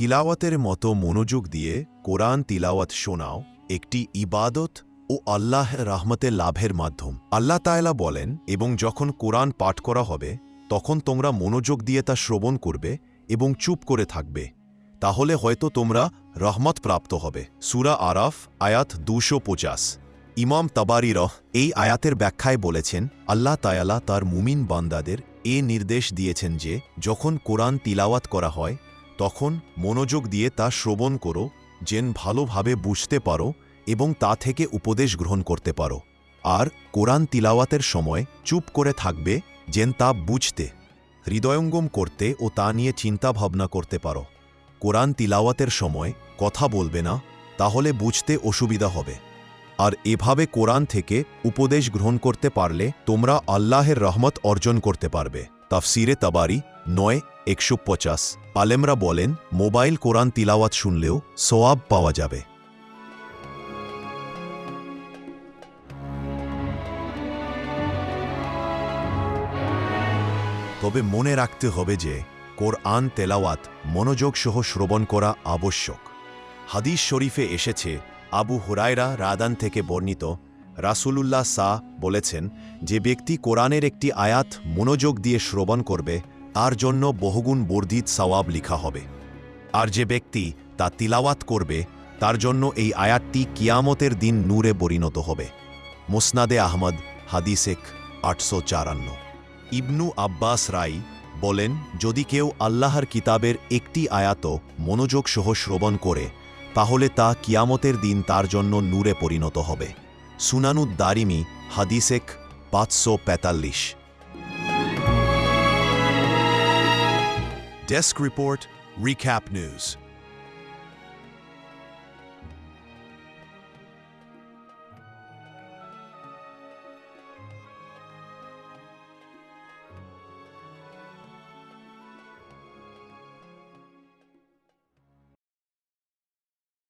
তিলাওয়াতের মতো মনোযোগ দিয়ে কোরআন তিলাওয়াত শোনাও একটি ইবাদত ও আল্লাহর রহমতের লাভের মাধ্যম। আল্লাহ তাআলা বলেন, এবং যখন কোরআন পাঠ করা হবে তখন তোমরা মনোযোগ দিয়ে তা শ্রবণ করবে এবং চুপ করে থাকবে, তাহলে হয়তো তোমরা রহমত প্রাপ্ত হবে। সূরা আরাফ আয়াত 250। ইমাম তাবারী এই আয়াতের ব্যাখ্যায় বলেছেন, আল্লাহ তাআলা তার মুমিন বান্দাদের এ নির্দেশ দিয়েছেন যে যখন কোরআন তিলাওয়াত করা হয় তখন মনোযোগ দিয়ে তা শ্রবণ করো, যেন ভালোভাবে বুঝতে পারো এবং তা থেকে উপদেশ গ্রহণ করতে পারো। আর কোরআন তিলাওয়াতের সময় চুপ করে থাকবে, যেন তা বুঝতে, হৃদয়ঙ্গম করতে ও তা নিয়ে চিন্তা ভাবনা করতে পারো। কোরআন তিলাওয়াতের সময় কথা বলবে না, তাহলে বুঝতে অসুবিধা হবে। আর এভাবে কোরআন থেকে উপদেশ গ্রহণ করতে পারলে তোমরা আল্লাহের রহমত অর্জন করতে পারবে। তাফসিরে তাবারী 9:150। আলেমরা বলেন, মোবাইল কোরআন তিলাওয়াত শুনলেও সওয়াব পাওয়া যাবে। তবে মনে রাখতে হবে যে কোরআন তেলাওয়াত মনোযোগ সহ শ্রবণ করা আবশ্যক। হাদিস শরীফে এসেছে, আবু হুরায়রা রাদান থেকে বর্ণিত, রাসূলুল্লাহ বলেছেন, যে ব্যক্তি কোরআনের একটি আয়াত মনোযোগ দিয়ে শ্রবণ করবে তার জন্য বহুগুণ বর্ধিত সওয়াব লিখা হবে। আর যে ব্যক্তি তা তিলাওয়াত করবে তার জন্য এই আয়াতটি কিয়ামতের দিন নূরে পরিণত হবে। মুসনাদে আহমদ হাদিস 854। ইবনু আব্বাস বলেন, যদি কেউ আল্লাহর কিতাবের একটি আয়াত মনোযোগ সহ শ্রবণ করে তাহলে তা কিয়ামতের দিন তার জন্য নূরে পরিণত হবে। সুনানুদ দারিমি হাদিস 545। Desk report, recap news.